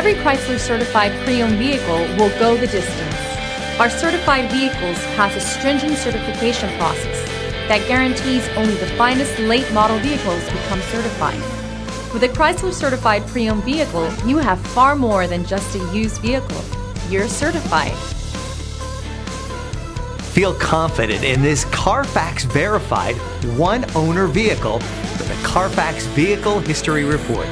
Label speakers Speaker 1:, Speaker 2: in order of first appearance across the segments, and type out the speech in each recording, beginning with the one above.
Speaker 1: every Chrysler certified pre-owned vehicle will go the distance. Our certified vehicles pass a stringent certification process that guarantees only the finest late model vehicles become certified. With a Chrysler certified pre-owned vehicle, you have far more than just a used vehicle. You're certified.
Speaker 2: Feel confident in this Carfax verified one-owner vehicle with a Carfax Vehicle History Report.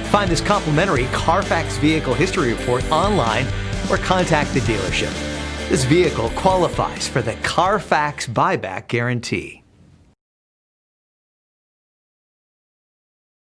Speaker 2: Find this complimentary Carfax Vehicle History Report online or contact the dealership. This vehicle qualifies for the Carfax Buyback Guarantee.